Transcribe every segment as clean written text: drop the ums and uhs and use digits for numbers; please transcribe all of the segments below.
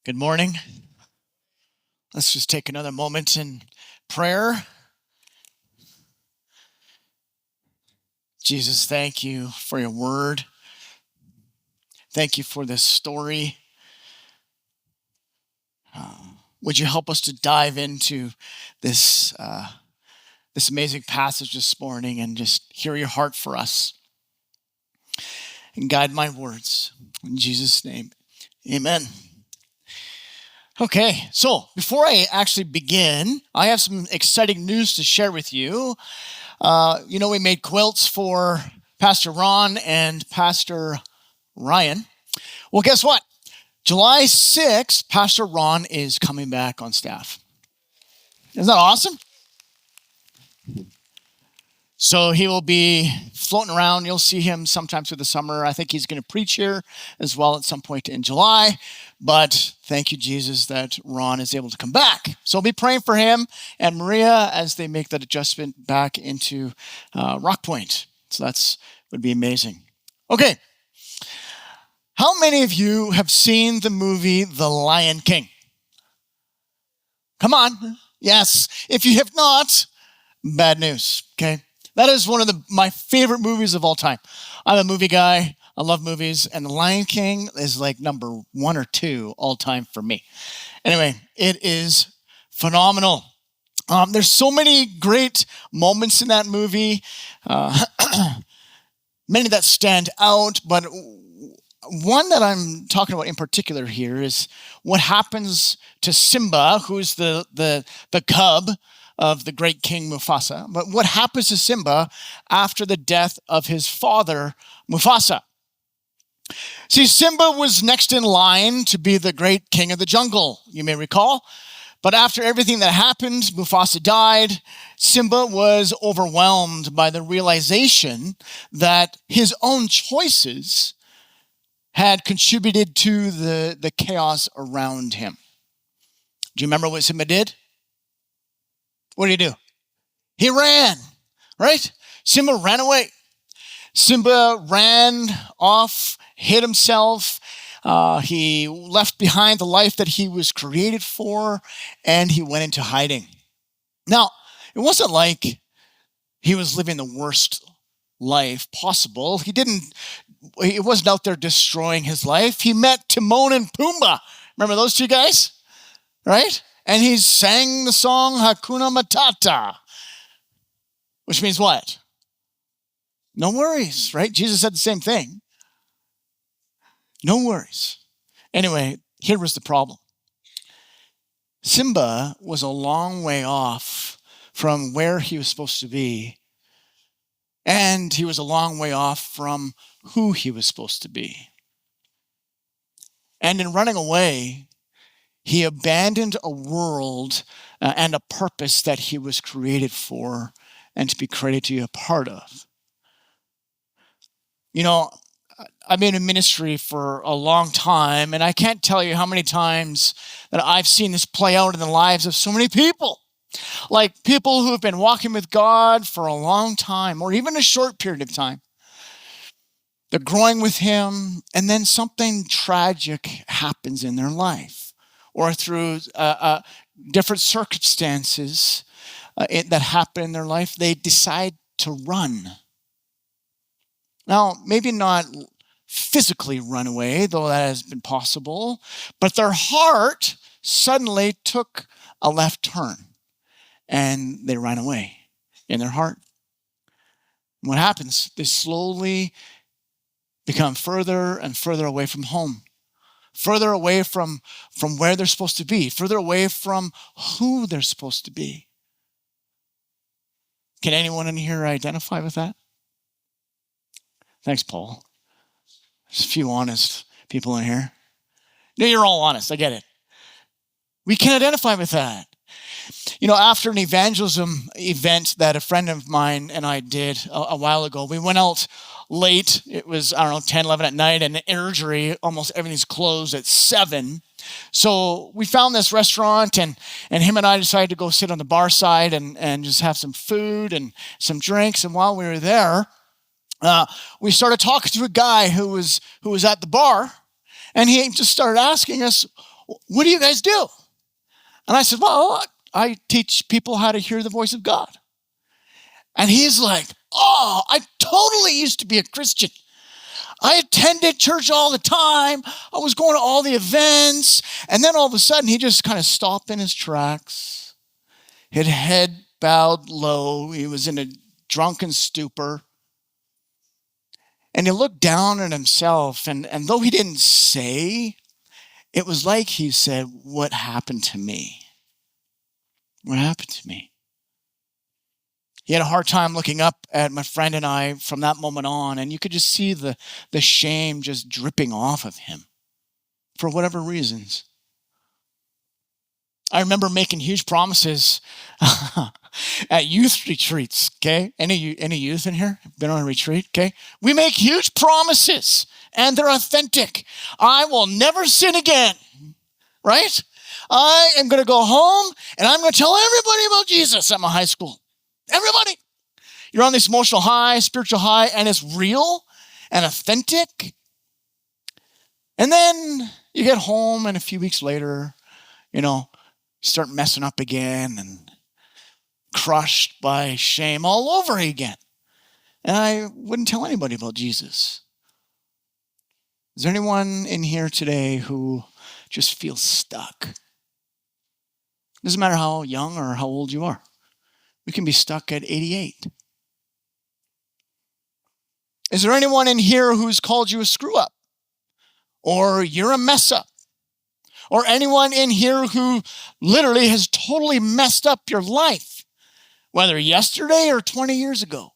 Good morning. Let's just take another moment in prayer. Jesus, thank you for your word. Thank you for this story. Would you help us to dive into this amazing passage this morning and just hear your heart for us and guide my words. In Jesus' name, amen. Okay, so before I actually begin, I have some exciting news to share with you. We made quilts for Pastor Ron and Pastor Ryan. Well, guess what? July 6th, Pastor Ron is coming back on staff. Isn't that awesome? So he will be floating around. You'll see him sometime through the summer. I think he's going to preach here as well at some point in July. But thank you, Jesus, that Ron is able to come back. So be praying for him and Maria as they make that adjustment back into Rock Point. So that's would be amazing. Okay. How many of you have seen the movie The Lion King? Come on. Yes. If you have not, bad news. Okay. That is one of my favorite movies of all time. I'm a movie guy. I love movies. And The Lion King is like number 1 or 2 all time for me. Anyway, it is phenomenal. There's so many great moments in that movie. Many that stand out. But one that I'm talking about in particular here is what happens to Simba, who's the cub of the great King Mufasa. But what happens to Simba after the death of his father, Mufasa? See, Simba was next in line to be the great king of the jungle, you may recall. But after everything that happened, Mufasa died, Simba was overwhelmed by the realization that his own choices had contributed to the chaos around him. Do you remember what Simba did? What did he do? He ran, right? Simba ran away. Simba ran off, hid himself. He left behind the life that he was created for, and he went into hiding. Now, it wasn't like he was living the worst life possible. He wasn't out there destroying his life. He met Timon and Pumbaa. Remember those two guys? Right? And he sang the song Hakuna Matata, which means what? No worries, right? Jesus said the same thing. No worries. Anyway, here was the problem. Simba was a long way off from where he was supposed to be, and he was a long way off from who he was supposed to be. And in running away, he abandoned a world and a purpose that he was created for and to be created to be a part of. You know, I've been in ministry for a long time, and I can't tell you how many times that I've seen this play out in the lives of so many people. Like people who have been walking with God for a long time, or even a short period of time. They're growing with Him, and then something tragic happens in their life, or through different circumstances that happen in their life, they decide to run. Now, maybe not physically run away, though that has been possible, but their heart suddenly took a left turn, and they ran away in their heart. And what happens? They slowly become further and further away from home, further away from where they're supposed to be, further away from who they're supposed to be. Can anyone in here identify with that? Thanks, Paul. There's a few honest people in here. No, you're all honest. I get it. We can identify with that. After an evangelism event that a friend of mine and I did a while ago, we went out late. It was, 10, 11 at night, and Airdrie, almost everything's closed at 7. So we found this restaurant, and him and I decided to go sit on the bar side and just have some food and some drinks. And while we were there, we started talking to a guy who was at the bar, and he just started asking us, What do you guys do? And I said, well, I teach people how to hear the voice of God. And he's like, oh, I totally used to be a Christian. I attended church all the time. I was going to all the events. And then all of a sudden, he just kind of stopped in his tracks. His head bowed low. He was in a drunken stupor. And he looked down at himself. And though he didn't say, it was like he said, what happened to me? What happened to me? He had a hard time looking up at my friend and I from that moment on, and you could just see the shame just dripping off of him for whatever reasons. I remember making huge promises at youth retreats, okay? Any youth in here been on a retreat, okay? We make huge promises, and they're authentic. I will never sin again, right? I am going to go home, and I'm going to tell everybody about Jesus at my high school. Everybody. You're on this emotional high, spiritual high, and it's real and authentic. And then you get home, and a few weeks later, you start messing up again and crushed by shame all over again. And I wouldn't tell anybody about Jesus. Is there anyone in here today who just feels stuck? Doesn't matter how young or how old you are. We can be stuck at 88. Is there anyone in here who's called you a screw up? Or you're a mess up? Or anyone in here who literally has totally messed up your life, whether yesterday or 20 years ago?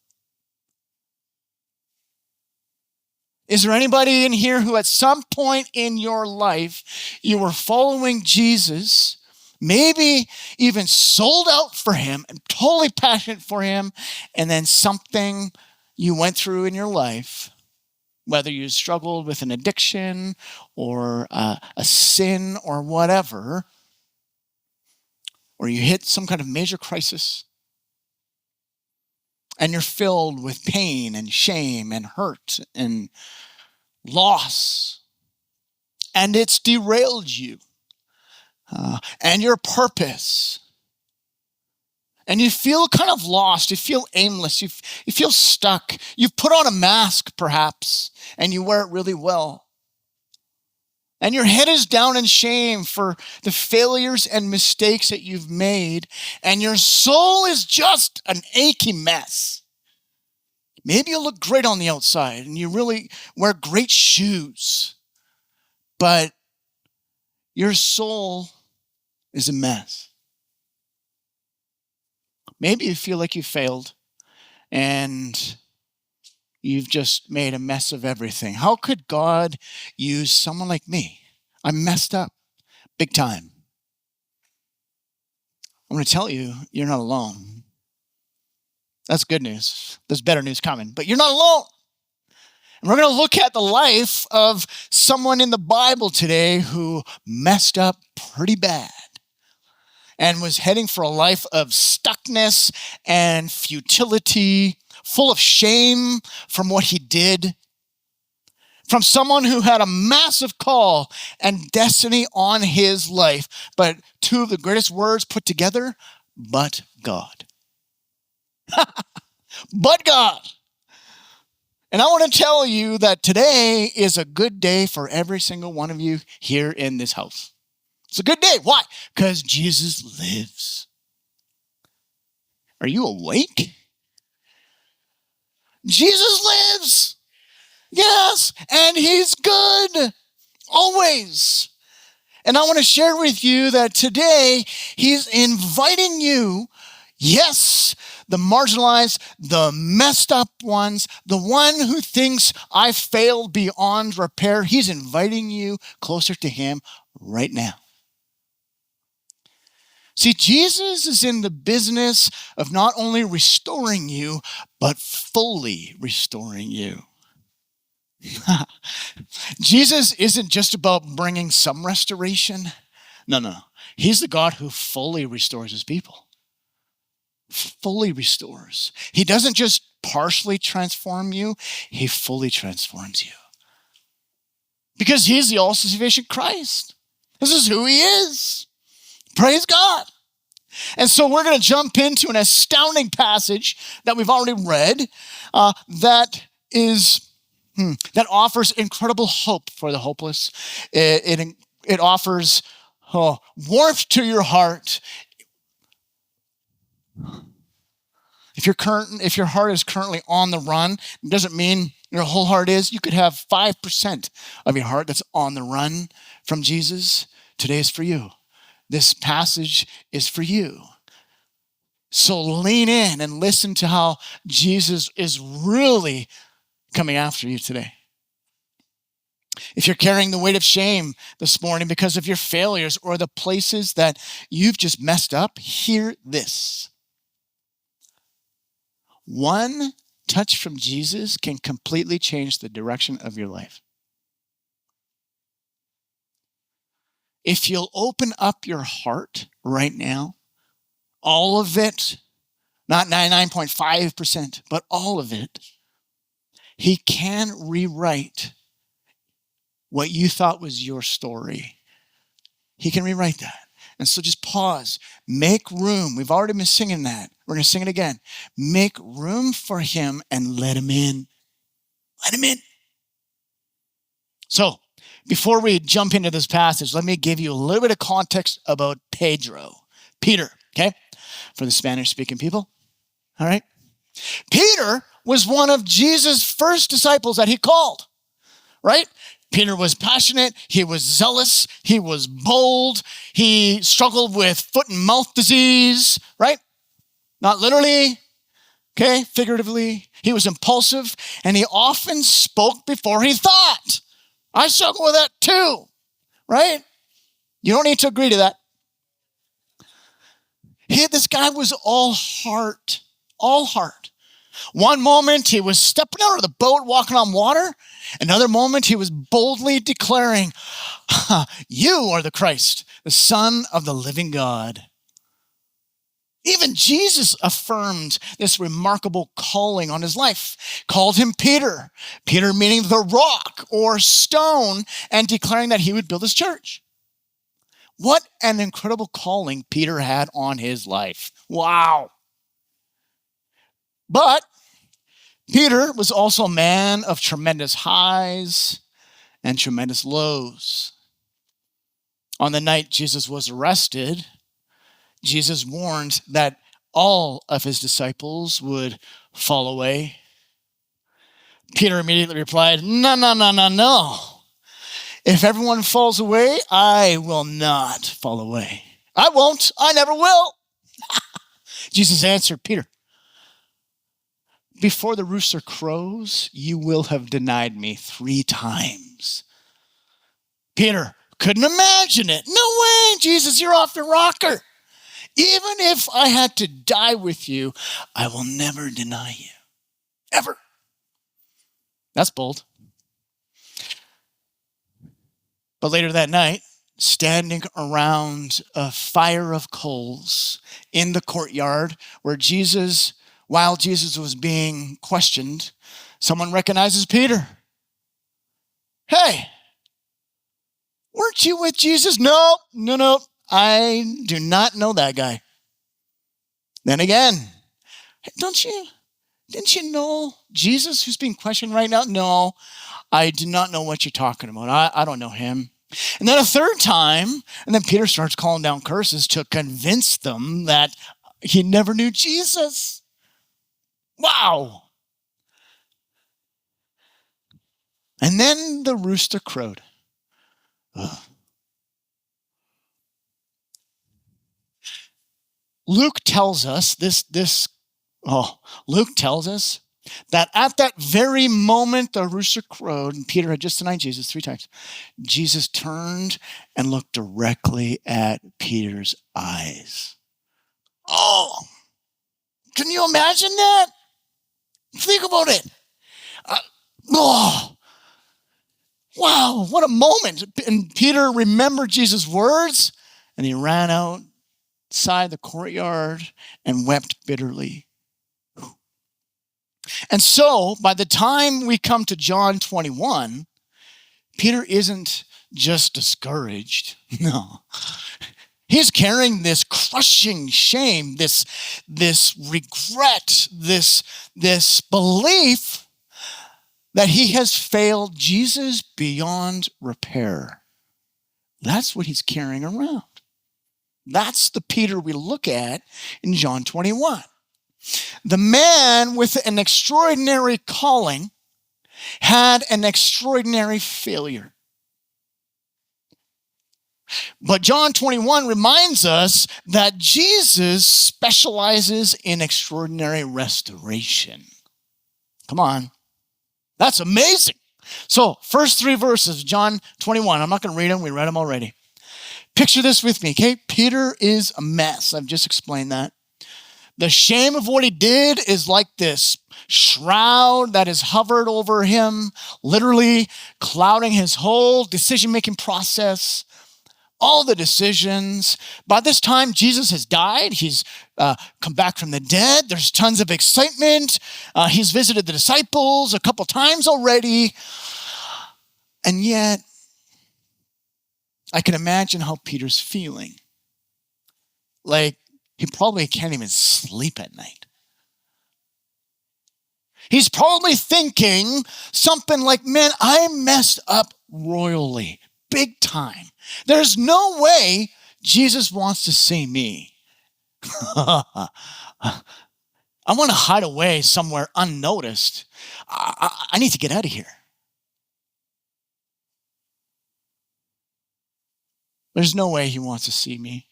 Is there anybody in here who at some point in your life you were following Jesus, maybe even sold out for him and totally passionate for him, and then something you went through in your life, whether you struggled with an addiction or a sin or whatever, or you hit some kind of major crisis, and you're filled with pain and shame and hurt and loss, and it's derailed you and your purpose. And you feel kind of lost. You feel aimless. You feel stuck. You've put on a mask, perhaps, and you wear it really well. And your head is down in shame for the failures and mistakes that you've made. And your soul is just an achy mess. Maybe you look great on the outside and you really wear great shoes. But your soul is a mess. Maybe you feel like you failed and you've just made a mess of everything. How could God use someone like me? I'm messed up big time. I'm going to tell you, you're not alone. That's good news. There's better news coming, but you're not alone. And we're going to look at the life of someone in the Bible today who messed up pretty bad and was heading for a life of stuckness and futility, full of shame from what he did, from someone who had a massive call and destiny on his life. But two of the greatest words put together, but God. But God. And I want to tell you that today is a good day for every single one of you here in this house. It's a good day. Why? Because Jesus lives. Are you awake? Jesus lives. Yes, and he's good. Always. And I want to share with you that today he's inviting you, yes, the marginalized, the messed up ones, the one who thinks I failed beyond repair. He's inviting you closer to him right now. See, Jesus is in the business of not only restoring you, but fully restoring you. Jesus isn't just about bringing some restoration. No. He's the God who fully restores his people. Fully restores. He doesn't just partially transform you, he fully transforms you. Because he's the all-sufficient Christ. This is who he is. Praise God. And so we're going to jump into an astounding passage that we've already read that offers incredible hope for the hopeless. It offers warmth to your heart. If your heart is currently on the run, it doesn't mean your whole heart is. You could have 5% of your heart that's on the run from Jesus. Today is for you. This passage is for you. So lean in and listen to how Jesus is really coming after you today. If you're carrying the weight of shame this morning because of your failures or the places that you've just messed up, hear this. One touch from Jesus can completely change the direction of your life. If you'll open up your heart right now, all of it, not 99.5%, but all of it, he can rewrite what you thought was your story. He can rewrite that. And so just pause, make room. We've already been singing that. We're going to sing it again. Make room for him and let him in. Let him in. So before we jump into this passage, let me give you a little bit of context about Peter, okay? For the Spanish-speaking people, all right? Peter was one of Jesus' first disciples that he called, right? Peter was passionate, he was zealous, he was bold, he struggled with foot and mouth disease, right? Not literally, okay, figuratively. He was impulsive, and he often spoke before he thought. I struggle with that too, right? You don't need to agree to that. This guy was all heart. One moment he was stepping out of the boat, walking on water. Another moment he was boldly declaring, you are the Christ, the Son of the living God. Even Jesus affirmed this remarkable calling on his life, called him Peter. Peter meaning the rock or stone, and declaring that he would build his church. What an incredible calling Peter had on his life. Wow. But Peter was also a man of tremendous highs and tremendous lows. On the night Jesus was arrested, Jesus warned that all of his disciples would fall away. Peter immediately replied, no. If everyone falls away, I will not fall away. I won't. I never will. Jesus answered Peter, before the rooster crows, you will have denied me 3 times. Peter couldn't imagine it. No way, Jesus, you're off the rocker. Even if I had to die with you, I will never deny you. Ever. That's bold. But later that night, standing around a fire of coals in the courtyard while Jesus was being questioned, someone recognizes Peter. Hey, weren't you with Jesus? No. I do not know that guy. Then again, didn't you know Jesus who's being questioned right now? No, I do not know what you're talking about. I don't know him. And then a third time, and then Peter starts calling down curses to convince them that he never knew Jesus. Wow. And then the rooster crowed. Ugh. Luke tells us that at that very moment the rooster crowed and Peter had just denied Jesus 3 times, Jesus turned and looked directly at Peter's eyes. Oh, can you imagine that? Think about it. Wow, what a moment. And Peter remembered Jesus' words and he ran outside the courtyard and wept bitterly. And so, by the time we come to John 21, Peter isn't just discouraged. No. He's carrying this crushing shame, this regret, this belief that he has failed Jesus beyond repair. That's what he's carrying around. That's the Peter we look at in John 21. The man with an extraordinary calling had an extraordinary failure. But John 21 reminds us that Jesus specializes in extraordinary restoration. Come on. That's amazing. So, first 3 verses, John 21. I'm not going to read them. We read them already. Picture this with me, okay? Peter is a mess. I've just explained that. The shame of what he did is like this shroud that has hovered over him, literally clouding his whole decision-making process. All the decisions. By this time, Jesus has died. He's come back from the dead. There's tons of excitement. He's visited the disciples a couple times already. And yet, I can imagine how Peter's feeling. Like, he probably can't even sleep at night. He's probably thinking something like, man, I messed up royally. Big time. There's no way Jesus wants to see me. I want to hide away somewhere unnoticed. I need to get out of here. There's no way he wants to see me.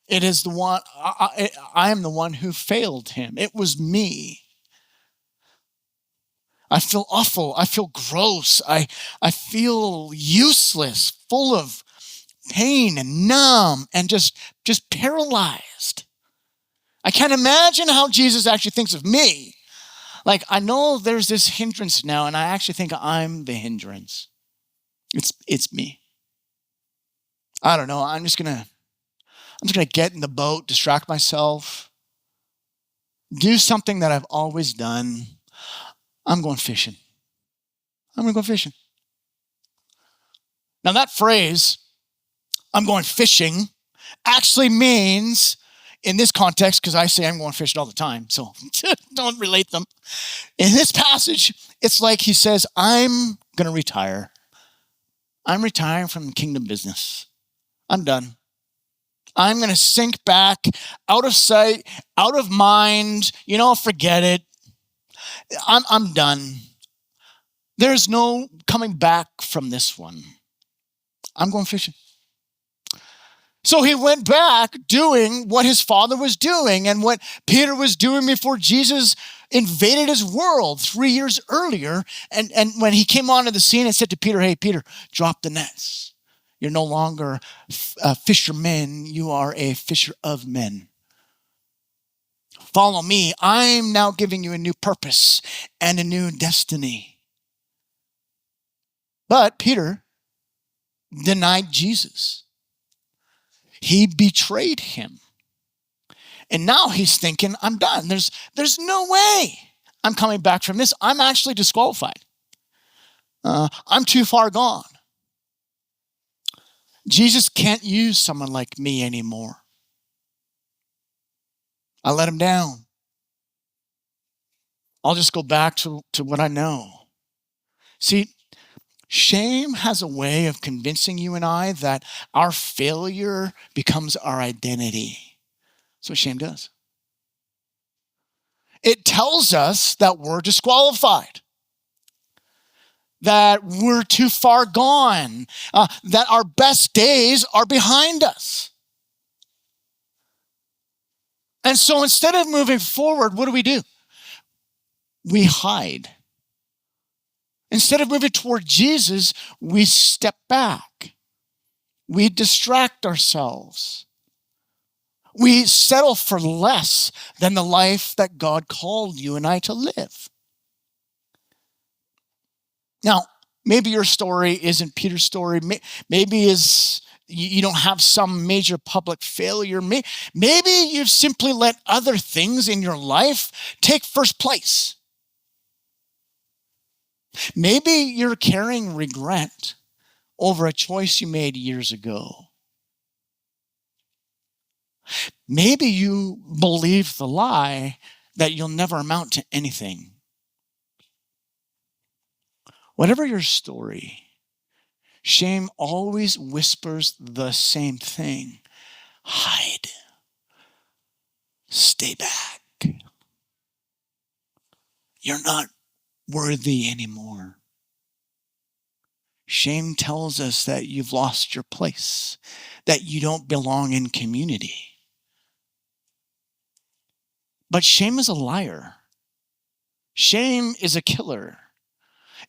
It is the one, I am the one who failed him. It was me. I feel awful. I feel gross. I feel useless, full of pain and numb and just paralyzed. I can't imagine how Jesus actually thinks of me. Like, I know there's this hindrance now, and I actually think I'm the hindrance. It's me. I don't know. I'm just gonna get in the boat, distract myself, do something that I've always done. I'm going fishing. I'm going to go fishing. Now that phrase, I'm going fishing, actually means, in this context, because I say I'm going fishing all the time, so don't relate them. In this passage, it's like he says, I'm going to retire. I'm retiring from the kingdom business. I'm done. I'm going to sink back, out of sight, out of mind, forget it. I'm done. There's no coming back from this one. I'm going fishing. So he went back doing what his father was doing and what Peter was doing before Jesus invaded his world 3 years earlier. And when he came onto the scene and said to Peter, hey, Peter, drop the nets. You're no longer a fisherman. You are a fisher of men. Follow me. I'm now giving you a new purpose and a new destiny. But Peter denied Jesus. He betrayed him. And now he's thinking, I'm done. There's no way I'm coming back from this. I'm actually disqualified. I'm too far gone. Jesus can't use someone like me anymore. I let him down. I'll just go back to what I know. See, shame has a way of convincing you and I that our failure becomes our identity. That's what shame does. It tells us that we're disqualified, that we're too far gone, that our best days are behind us. And so instead of moving forward, what do? We hide. Instead of moving toward Jesus, we step back. We distract ourselves. We settle for less than the life that God called you and I to live. Now, maybe your story isn't Peter's story. Maybe you don't have some major public failure. Maybe you've simply let other things in your life take first place. Maybe you're carrying regret over a choice you made years ago. Maybe you believe the lie that you'll never amount to anything. Whatever your story, shame always whispers the same thing. Hide. Stay back. You're not worthy anymore. Shame tells us that you've lost your place, that you don't belong in community. But shame is a liar. Shame is a killer.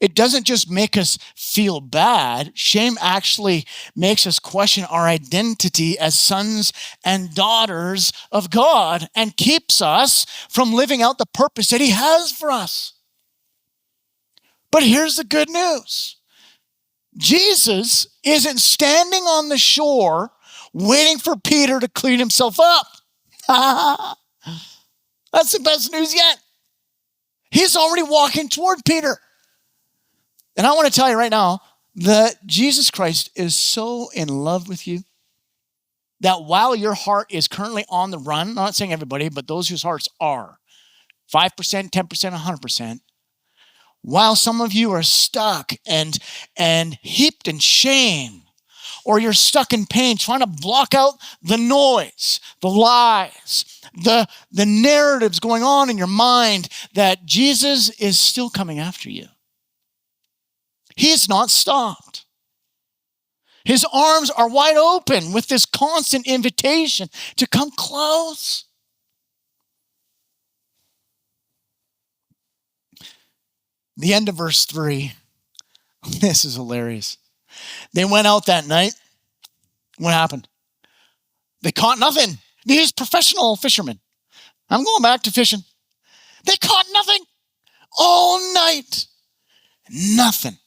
It doesn't just make us feel bad. Shame actually makes us question our identity as sons and daughters of God and keeps us from living out the purpose that He has for us. But here's the good news. Jesus isn't standing on the shore waiting for Peter to clean himself up. That's the best news yet. He's already walking toward Peter. And I want to tell you right now that Jesus Christ is so in love with you that while your heart is currently on the run, I'm not saying everybody, but those whose hearts are, 5%, 10%, 100%, while some of you are stuck and heaped in shame, or you're stuck in pain, trying to block out the noise, the lies, the narratives going on in your mind, that Jesus is still coming after you. He has not stopped. His arms are wide open with this constant invitation to come close. The end of verse 3. This is hilarious. They went out that night. What happened? They caught nothing. These professional fishermen. I'm going back to fishing. They caught nothing all night. Nothing.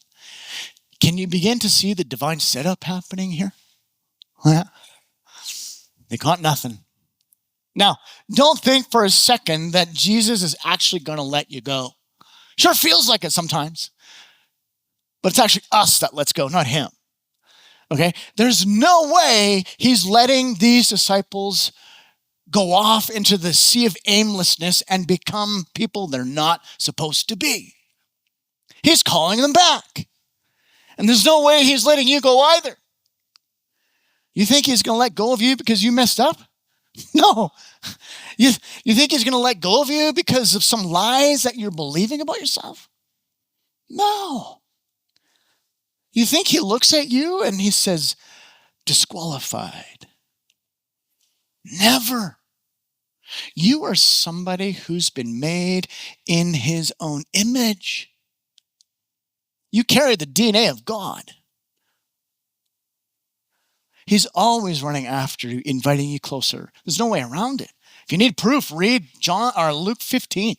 Can you begin to see the divine setup happening here? Yeah. They caught nothing. Now, don't think for a second that Jesus is actually going to let you go. Sure feels like it sometimes. But it's actually us that lets go, not Him. Okay? There's no way He's letting these disciples go off into the sea of aimlessness and become people they're not supposed to be. He's calling them back. And there's no way He's letting you go either. You think He's going to let go of you because you messed up? No. You think He's going to let go of you because of some lies that you're believing about yourself? No. You think He looks at you and He says, disqualified? Never. You are somebody who's been made in His own image. You carry the DNA of God. He's always running after you, inviting you closer. There's no way around it. If you need proof, read John or Luke 15.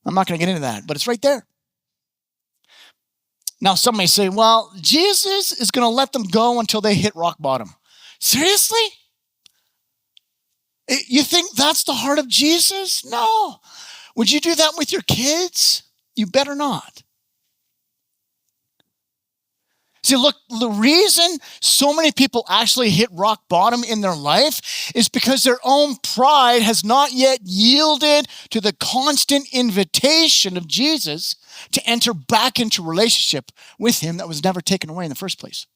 I'm not going to get into that, but it's right there. Now, some may say, well, Jesus is going to let them go until they hit rock bottom. Seriously? You think that's the heart of Jesus? No. Would you do that with your kids? You better not. See, look, the reason so many people actually hit rock bottom in their life is because their own pride has not yet yielded to the constant invitation of Jesus to enter back into relationship with Him that was never taken away in the first place.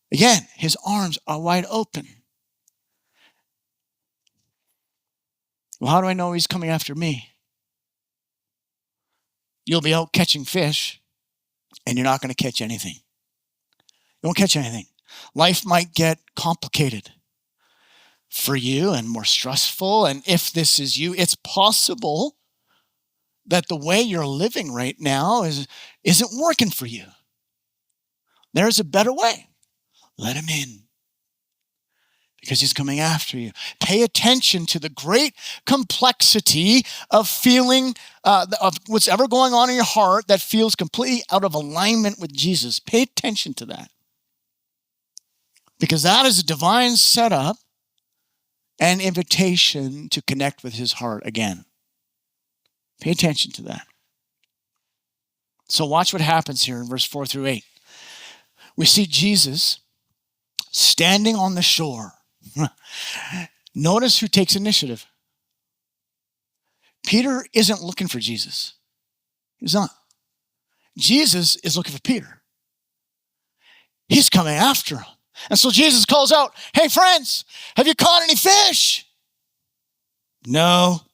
Again, His arms are wide open. Well, how do I know He's coming after me? You'll be out catching fish, and you're not going to catch anything. You won't catch anything. Life might get complicated for you and more stressful. And if this is you, it's possible that the way you're living right now isn't working for you. There's a better way. Let Him in, because He's coming after you. Pay attention to the great complexity of feeling, of what's ever going on in your heart that feels completely out of alignment with Jesus. Pay attention to that, because that is a divine setup and invitation to connect with His heart again. Pay attention to that. So watch what happens here in verse 4 through 8. We see Jesus standing on the shore. Notice who takes initiative. Peter isn't looking for Jesus. He's not. Jesus is looking for Peter. He's coming after him. And so Jesus calls out, "Hey friends, have you caught any fish?" "No."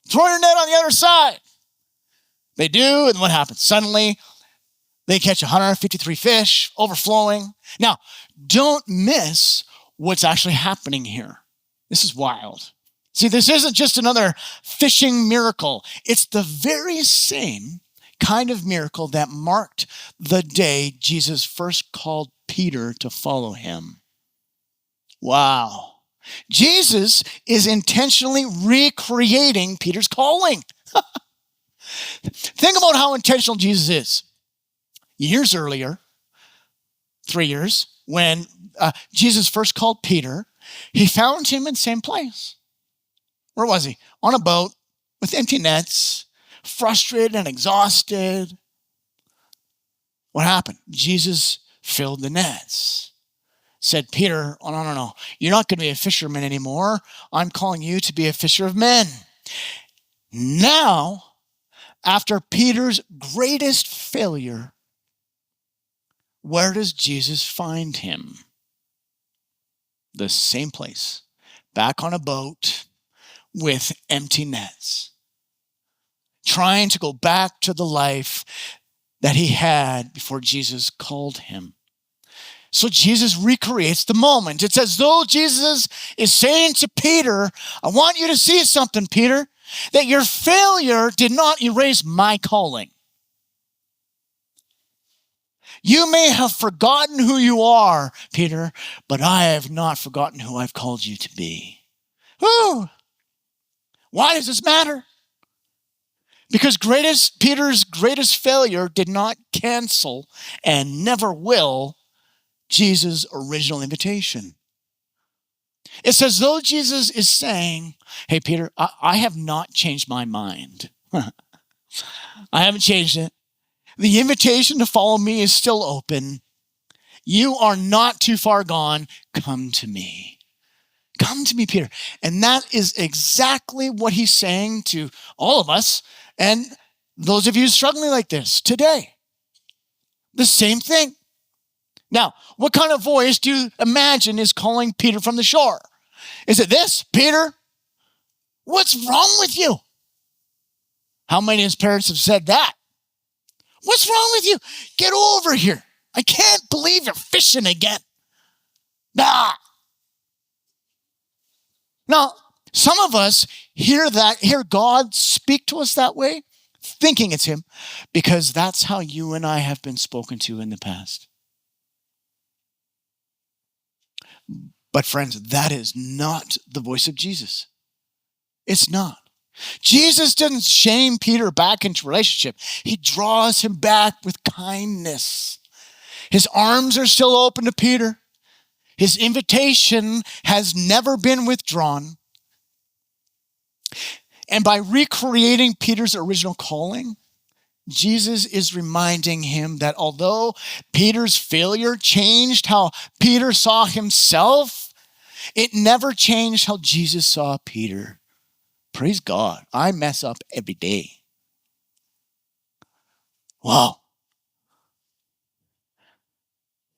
"Throw your net on the other side." They do, and what happens? Suddenly, they catch 153 fish, overflowing. Now, don't miss what's actually happening here. This is wild. See, this isn't just another fishing miracle. It's the very same kind of miracle that marked the day Jesus first called Peter to follow him. Wow. Jesus is intentionally recreating Peter's calling. Think about how intentional Jesus is. Years earlier, 3 years, when Jesus first called Peter, he found him in the same place. Where was he? On a boat with empty nets, frustrated and exhausted. What happened? Jesus filled the nets. Said, "Peter, oh, no. You're not going to be a fisherman anymore. I'm calling you to be a fisher of men." Now, after Peter's greatest failure, where does Jesus find him? The same place. Back on a boat with empty nets. Trying to go back to the life that he had before Jesus called him. So Jesus recreates the moment. It's as though Jesus is saying to Peter, "I want you to see something, Peter, that your failure did not erase my calling. You may have forgotten who you are, Peter, but I have not forgotten who I've called you to be." Whew. Why does this matter? Because Peter's greatest failure did not cancel and never will Jesus' original invitation. It's as though Jesus is saying, "Hey, Peter, I have not changed my mind. I haven't changed it. The invitation to follow me is still open. You are not too far gone. Come to me. Come to me, Peter." And that is exactly what he's saying to all of us and those of you struggling like this today. The same thing. Now, what kind of voice do you imagine is calling Peter from the shore? Is it this? "Peter, what's wrong with you?" How many of his parents have said that? "What's wrong with you? Get over here. I can't believe you're fishing again." Nah. Now, some of us hear God speak to us that way, thinking it's him, because that's how you and I have been spoken to in the past. But friends, that is not the voice of Jesus. It's not. Jesus didn't shame Peter back into relationship. He draws him back with kindness. His arms are still open to Peter. His invitation has never been withdrawn. And by recreating Peter's original calling, Jesus is reminding him that although Peter's failure changed how Peter saw himself, it never changed how Jesus saw Peter. Praise God. I mess up every day. Wow.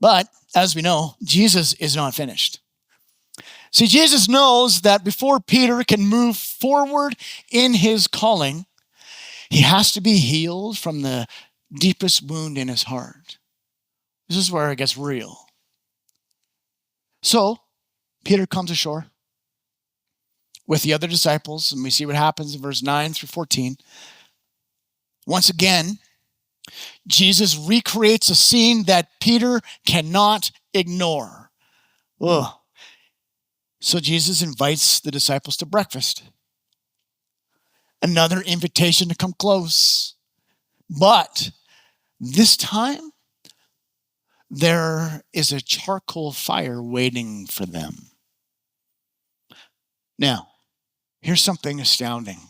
But as we know, Jesus is not finished. See, Jesus knows that before Peter can move forward in his calling, he has to be healed from the deepest wound in his heart. This is where it gets real. So, Peter comes ashore with the other disciples, and we see what happens in verse 9 through 14. Once again, Jesus recreates a scene that Peter cannot ignore. Ugh. So Jesus invites the disciples to breakfast. Another invitation to come close. But this time, there is a charcoal fire waiting for them. Now, here's something astounding.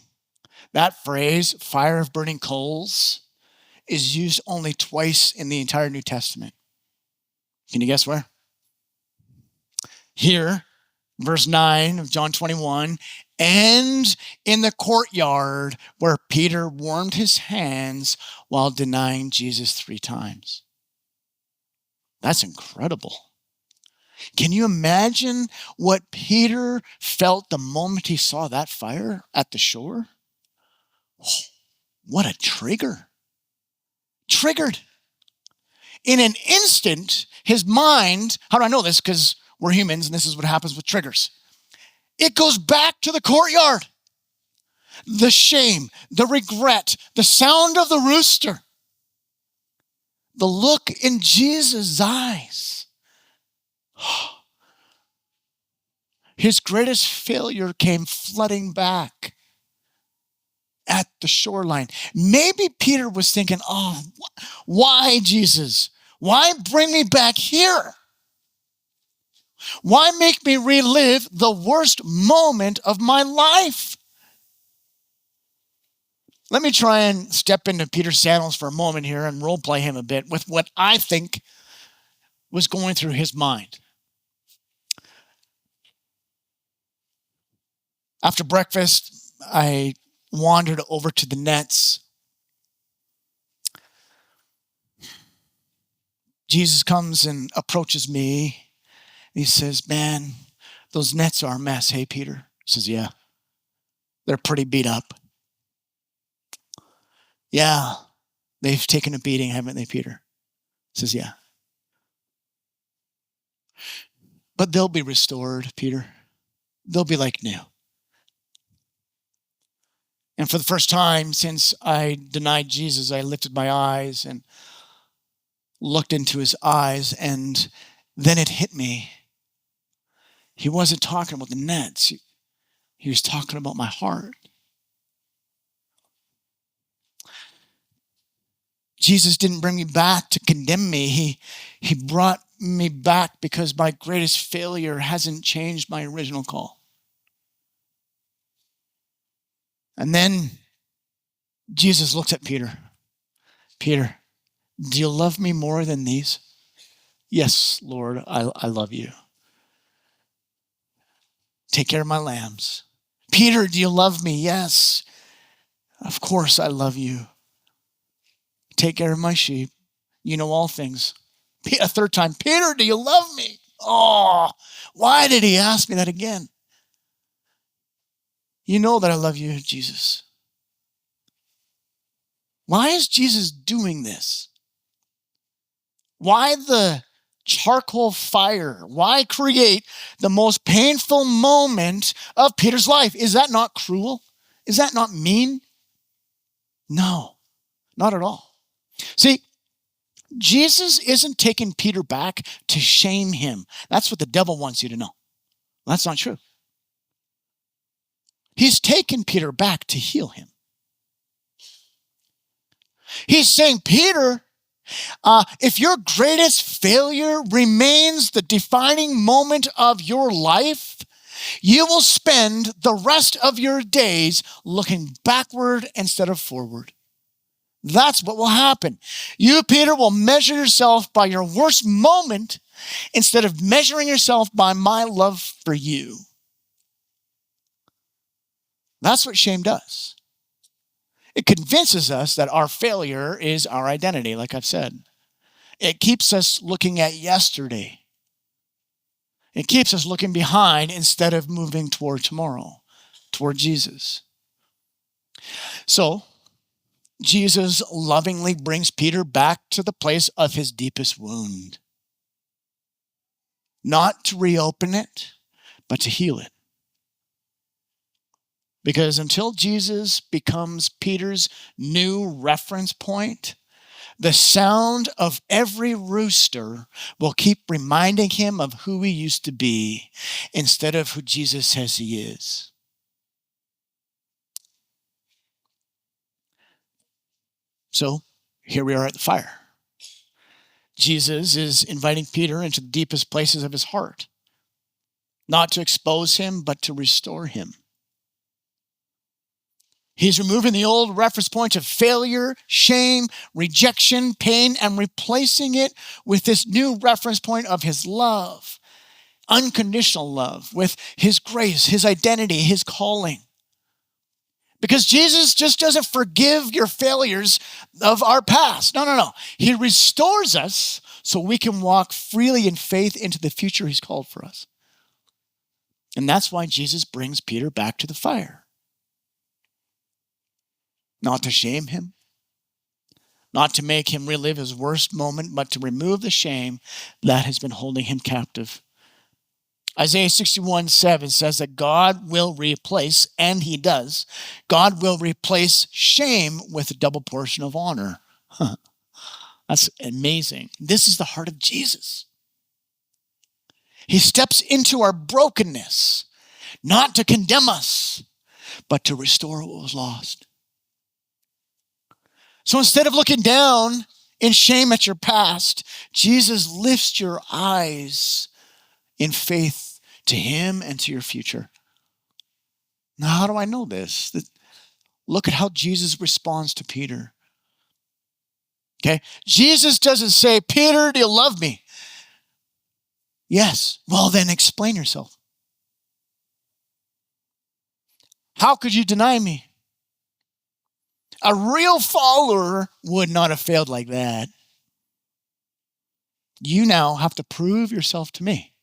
That phrase, fire of burning coals, is used only twice in the entire New Testament. Can you guess where? Here, verse 9 of John 21, and in the courtyard where Peter warmed his hands while denying Jesus 3 times. That's incredible. Can you imagine what Peter felt the moment he saw that fire at the shore? Oh, what a trigger. Triggered. In an instant, his mind, how do I know this? Because we're humans and this is what happens with triggers. It goes back to the courtyard. The shame, the regret, the sound of the rooster, the look in Jesus' eyes. His greatest failure came flooding back at the shoreline. Maybe Peter was thinking, oh, why, Jesus? Why bring me back here? Why make me relive the worst moment of my life? Let me try and step into Peter's sandals for a moment here and role play him a bit with what I think was going through his mind. After breakfast, I wandered over to the nets. Jesus comes and approaches me. He says, man, those nets are a mess. Hey, Peter. He says, yeah, they're pretty beat up. Yeah, they've taken a beating, haven't they, Peter? He says, yeah. But they'll be restored, Peter. They'll be like new. And for the first time since I denied Jesus, I lifted my eyes and looked into his eyes, and then it hit me. He wasn't talking about the nets. He was talking about my heart. Jesus didn't bring me back to condemn me. He brought me back because my greatest failure hasn't changed my original call. And then Jesus looked at Peter. Peter, do you love me more than these? Yes, Lord, I love you. Take care of my lambs. Peter, do you love me? Yes, of course I love you. Take care of my sheep. You know all things. A third time, Peter, do you love me? Oh, why did he ask me that again? You know that I love you, Jesus. Why is Jesus doing this? Why the charcoal fire? Why create the most painful moment of Peter's life? Is that not cruel? Is that not mean? No, not at all. See, Jesus isn't taking Peter back to shame him. That's what the devil wants you to know. That's not true. He's taken Peter back to heal him. He's saying, Peter, if your greatest failure remains the defining moment of your life, you will spend the rest of your days looking backward instead of forward. That's what will happen. You, Peter, will measure yourself by your worst moment instead of measuring yourself by my love for you. That's what shame does. It convinces us that our failure is our identity, like I've said. It keeps us looking at yesterday. It keeps us looking behind instead of moving toward tomorrow, toward Jesus. So, Jesus lovingly brings Peter back to the place of his deepest wound. Not to reopen it, but to heal it. Because until Jesus becomes Peter's new reference point, the sound of every rooster will keep reminding him of who he used to be instead of who Jesus says he is. So here we are at the fire. Jesus is inviting Peter into the deepest places of his heart, not to expose him, but to restore him. He's removing the old reference points of failure, shame, rejection, pain, and replacing it with this new reference point of his love, unconditional love, with his grace, his identity, his calling. Because Jesus just doesn't forgive your failures of our past. No. He restores us so we can walk freely in faith into the future he's called for us. And that's why Jesus brings Peter back to the fire. Not to shame him, not to make him relive his worst moment, but to remove the shame that has been holding him captive. Isaiah 61:7 says that God will replace, and he does, God will replace shame with a double portion of honor. That's amazing. This is the heart of Jesus. He steps into our brokenness, not to condemn us, but to restore what was lost. So instead of looking down in shame at your past, Jesus lifts your eyes in faith to him and to your future. Now, how do I know this? Look at how Jesus responds to Peter. Okay? Jesus doesn't say, Peter, do you love me? Yes. Well, then explain yourself. How could you deny me? A real follower would not have failed like that. You now have to prove yourself to me.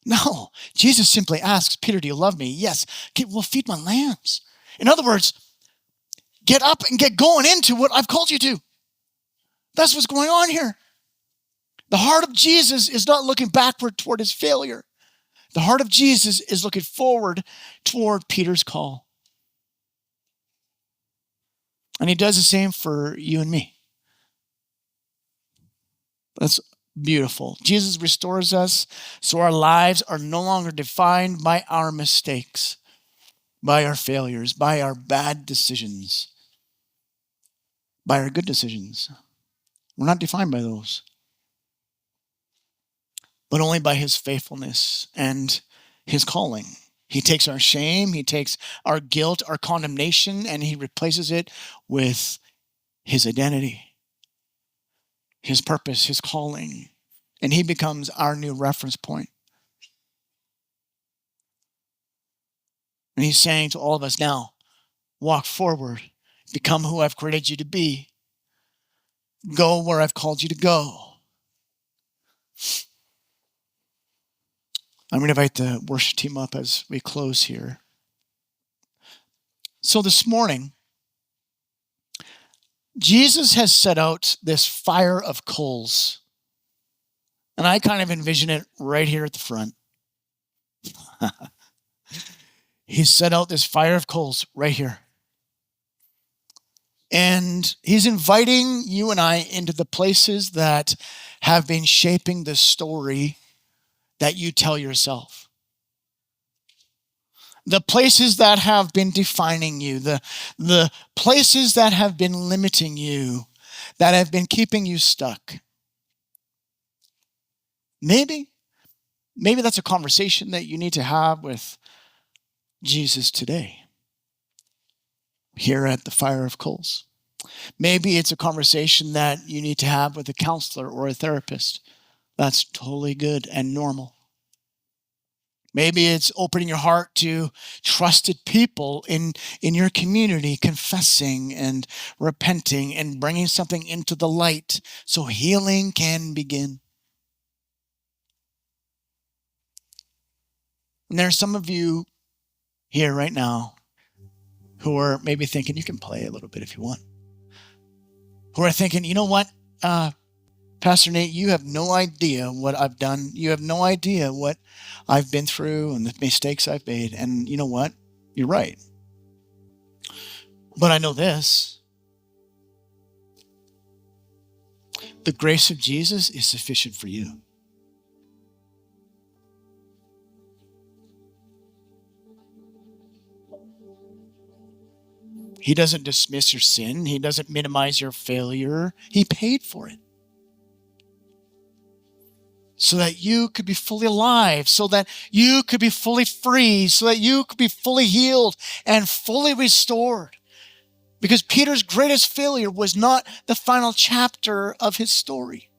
No, Jesus simply asks, Peter, do you love me? Yes. Okay, well, feed my lambs. In other words, get up and get going into what I've called you to. That's what's going on here. The heart of Jesus is not looking backward toward his failure. The heart of Jesus is looking forward toward Peter's call. And he does the same for you and me. That's beautiful. Jesus restores us so our lives are no longer defined by our mistakes, by our failures, by our bad decisions, by our good decisions. We're not defined by those, but only by his faithfulness and his calling. He takes our shame, he takes our guilt, our condemnation, and he replaces it with his identity, his purpose, his calling. And he becomes our new reference point. And he's saying to all of us now, walk forward, become who I've created you to be, go where I've called you to go. I'm going to invite the worship team up as we close here. So this morning, Jesus has set out this fire of coals. And I kind of envision it right here at the front. He's set out this fire of coals right here. And he's inviting you and I into the places that have been shaping the story that you tell yourself. The places that have been defining you, the places that have been limiting you, that have been keeping you stuck. Maybe that's a conversation that you need to have with Jesus today, here at the fire of coals. Maybe it's a conversation that you need to have with a counselor or a therapist. That's totally good and normal. Maybe it's opening your heart to trusted people in your community, confessing and repenting and bringing something into the light so healing can begin. And there are some of you here right now who are maybe thinking, you can play a little bit if you want, who are thinking, you know what, Pastor Nate, you have no idea what I've done. You have no idea what I've been through and the mistakes I've made. And you know what? You're right. But I know this. The grace of Jesus is sufficient for you. He doesn't dismiss your sin. He doesn't minimize your failure. He paid for it. so that you could be fully alive, so that you could be fully free, so that you could be fully healed and fully restored. Because Peter's greatest failure was not the final chapter of his story.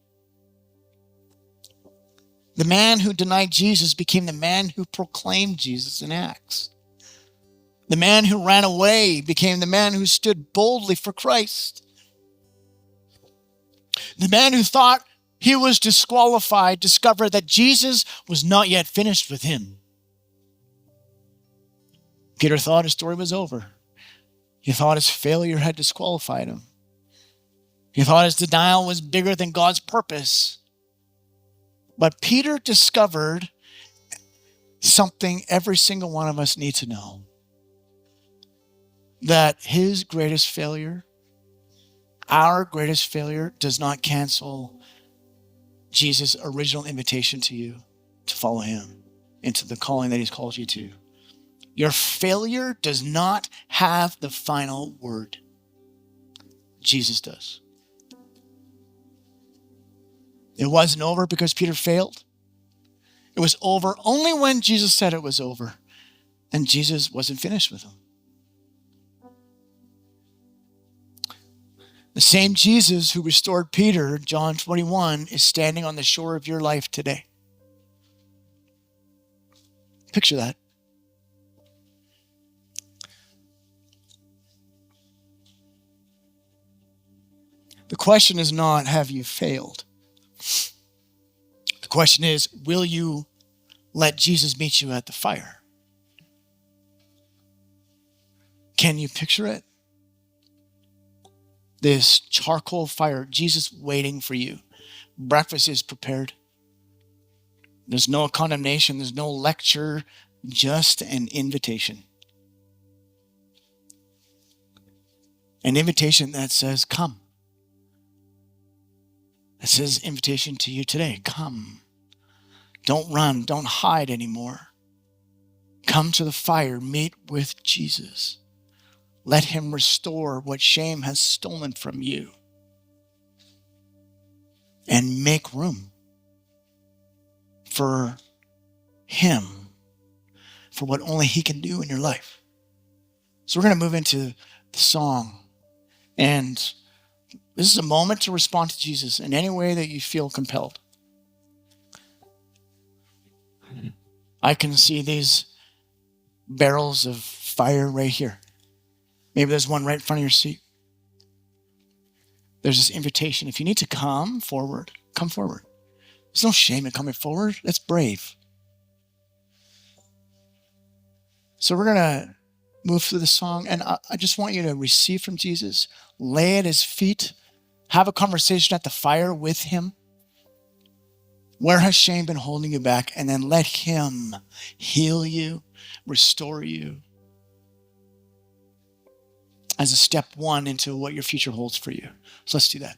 The man who denied Jesus became the man who proclaimed Jesus in Acts. The man who ran away became the man who stood boldly for Christ. The man who thought he was disqualified discovered that Jesus was not yet finished with him. Peter thought his story was over. He thought his failure had disqualified him. He thought his denial was bigger than God's purpose. But Peter discovered something every single one of us needs to know. That his greatest failure, our greatest failure, does not cancel Jesus' original invitation to you to follow him into the calling that he's called you to. Your failure does not have the final word. Jesus does. It wasn't over because Peter failed. It was over only when Jesus said it was over, and Jesus wasn't finished with him. The same Jesus who restored Peter, John 21, is standing on the shore of your life today. Picture that. The question is not, have you failed? The question is, will you let Jesus meet you at the fire? Can you picture it? This charcoal fire, Jesus waiting for you. Breakfast is prepared. There's no condemnation. There's no lecture, just an invitation. An invitation that says, come. It says invitation to you today. Come. Don't run. Don't hide anymore. Come to the fire. Meet with Jesus. Let him restore what shame has stolen from you. And make room for him, for what only he can do in your life. So we're going to move into the song. And this is a moment to respond to Jesus in any way that you feel compelled. I can see these barrels of fire right here. Maybe there's one right in front of your seat. There's this invitation. If you need to come forward, come forward. There's no shame in coming forward. That's brave. So we're going to move through the song, and I just want you to receive from Jesus, lay at his feet, have a conversation at the fire with him. Where has shame been holding you back? And then let him heal you, restore you as a step one into what your future holds for you. So let's do that.